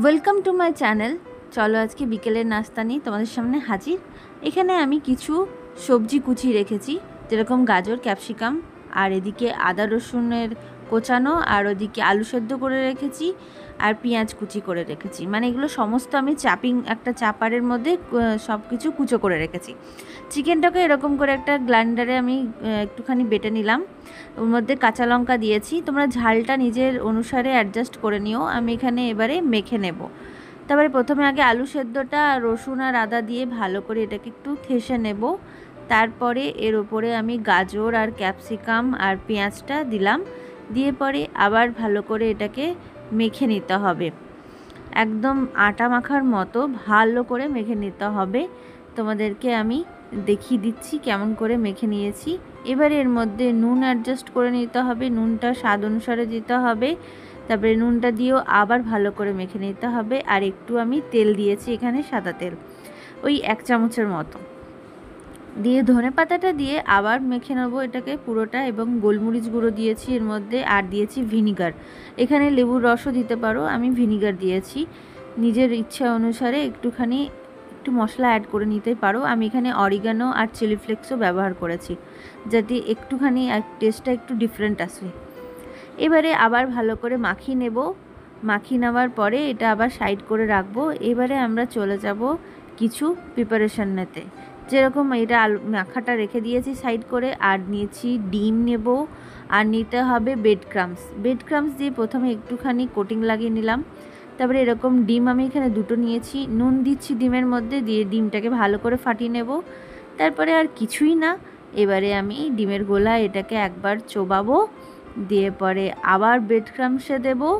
Welcome to my channel. চলো আজকে বিকেলের নাস্তা নিয়ে তোমাদের সামনে হাজির। এখানে আমি কিছু সবজি কুচি রেখেছি, যেরকম গাজর, ক্যাপসিকাম, আর এদিকে আদা রসুনের কোচানো, আর ওদিকে আলু সেদ্ধ করে রেখেছি, আর পেঁয়াজ কুচি করে রেখেছি। মানে এগুলো সমস্ত আমি একটা চাপারের মধ্যে সব কিছু কুচো করে রেখেছি। চিকেনটাকে এরকম করে একটা গ্রাইন্ডারে আমি একটুখানি বেটে নিলাম। ওর মধ্যে কাঁচা লঙ্কা দিয়েছি, তোমরা ঝালটা নিজের অনুসারে অ্যাডজাস্ট করে নিও। আমি এখানে এবারে মেখে নেব। তারপরে প্রথমে আগে আলু সেদ্ধটা রসুন আর আদা দিয়ে ভালো করে এটাকে একটু ঠেসে নেব। তারপরে এর ওপরে আমি গাজর আর ক্যাপসিকাম আর পেঁয়াজটা দিলাম, দিয়ে পরে আবার ভালো করে এটাকে মেখে নিতে হবে। একদম আটা মাখার মতো ভালো করে মেখে নিতে হবে। তোমাদেরকে আমি দেখিয়ে দিচ্ছি কেমন করে মেখে নিয়েছি। এবারে এর মধ্যে নুন অ্যাডজাস্ট করে নিতে হবে, নুনটা স্বাদ অনুসারে দিতে হবে। তারপরে নুনটা দিয়েও আবার ভালো করে মেখে নিতে হবে। আর একটু আমি তেল দিয়েছি এখানে, সাদা তেল, ওই 1 চামচের মতো দিয়ে ধনেপাতাটা দিয়ে আবার মেখে নেবো এটাকে পুরোটা। এবং গোলমরিচ গুঁড়ো দিয়েছি এর মধ্যে, আর দিয়েছি ভিনিগার। এখানে লেবুর রসও দিতে পারো, আমি ভিনিগার দিয়েছি। নিজের ইচ্ছা অনুসারে একটু মশলা অ্যাড করে নিতে পারো। আমি এখানে অরিগানো আর চিলি ফ্লেক্সও ব্যবহার করেছি, যাতে একটুখানি টেস্টটা একটু ডিফারেন্ট আসে। এবারে আবার ভালো করে মাখিয়ে নেব। মাখিয়ে নেওয়ার পরে এটা আবার সাইড করে রাখবো। এবারে আমরা চলে যাব কিছু প্রিপারেশন নিতে। যেরকম এটা মাখাটা রেখে দিয়েছি সাইড করে, আর নিয়েছি ডিম নেব, আর নিতে হবে ব্রেড ক্রামস দিয়ে প্রথমে একটুখানি কোটিং লাগিয়ে নিলাম। তারপরে এরকম ডিম আমি এখানে 2টো নিয়েছি, নুন দিচ্ছি ডিমের মধ্যে, দিয়ে ডিমটাকে ভালো করে ফাটিয়ে নেব। তারপরে আর কিছুই না, এবারে আমি ডিমের গোলা এটাকে একবার চোবাবো, দিয়ে পরে আবার ব্রেড ক্রামসে দেবো,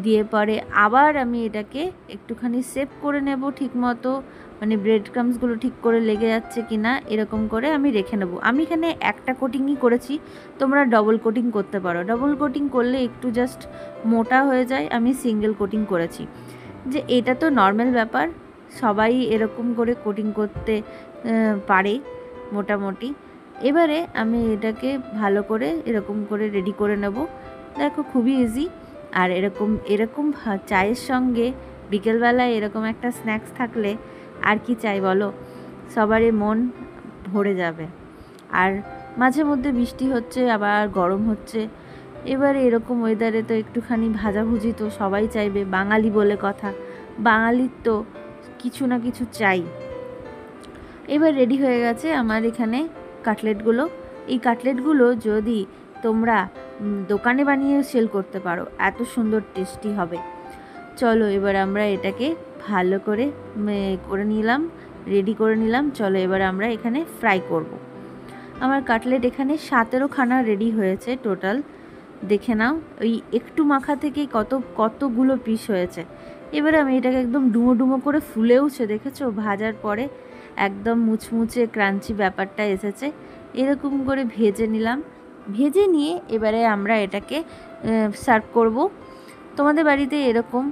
দিয়ে পরে আবার আমি এটাকে একটুখানি সেভ করে নেব ঠিক মতো, মানে ব্রেড ক্রামসগুলো ঠিক করে লেগে যাচ্ছে কি না এরকম করে আমি রেখে নেব। আমি এখানে একটা কোটিংই করেছি, তোমরা ডবল কোটিং করতে পারো। ডবল কোটিং করলে একটু জাস্ট মোটা হয়ে যায়, আমি সিঙ্গেল কোটিং করেছি। যে এটা তো নর্মাল ব্যাপার, সবাই এরকম করে কোটিং করতে পারে মোটামুটি। এবারে আমি এটাকে ভালো করে এরকম করে রেডি করে নেব। দেখো খুবই ইজি। আর এরকম চায়ের সঙ্গে বিকেলবেলায় এরকম একটা স্ন্যাক্স থাকলে আর কি চাই বলো, সবারই মন ভরে যাবে। আর মাঝে মধ্যে বৃষ্টি হচ্ছে, আবার গরম হচ্ছে, এবারে এরকম ওয়েদারে তো একটুখানি ভাজাভুজি তো সবাই চাইবে, বাঙালি বলে কথা, বাঙালির তো কিছু না কিছু চাই। এবার রেডি হয়ে গেছে আমার এখানে কাটলেটগুলো। এই কাটলেটগুলো যদি তোমরা দোকানে বানিয়ে সেল করতে পারো, এত সুন্দর টেস্টি হবে। চলো এবার আমরা এটাকে ভালো করে করে নিলাম, রেডি করে নিলাম। চলো এবার আমরা এখানে ফ্রাই করব। আমার কাটলেট এখানে 17খানা রেডি হয়েছে টোটাল, দেখে নাও। ওই একটু মাখা থেকে কতগুলো পিস হয়েছে। এবারে আমি এটাকে একদম ডুমো ডুমো করে ফুলেওছে, দেখেছো? ভাজার পরে একদম মুচমুচে ক্রাঞ্চি ব্যাপারটা এসেছে। এরকম করে ভেজে নিলাম। ভেজে নিয়ে এবারে আমরা এটাকে সার্ভ করব। তোমাদের বাড়িতে এরকম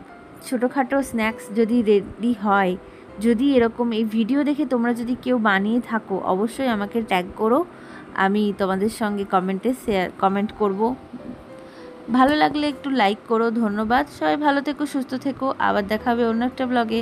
ছোটোখাটো স্ন্যাক্স যদি রেডি হয়, যদি এরকম এই ভিডিও দেখে তোমরা যদি কেউ বানিয়ে থাকো, অবশ্যই আমাকে ট্যাগ করো, আমি তোমাদের সঙ্গে কমেন্ট করব। ভালো লাগলে একটু লাইক করো। ধন্যবাদ, সবাই ভালো থেকো, সুস্থ থেকো। আবার দেখা হবে অন্য একটা ব্লগে।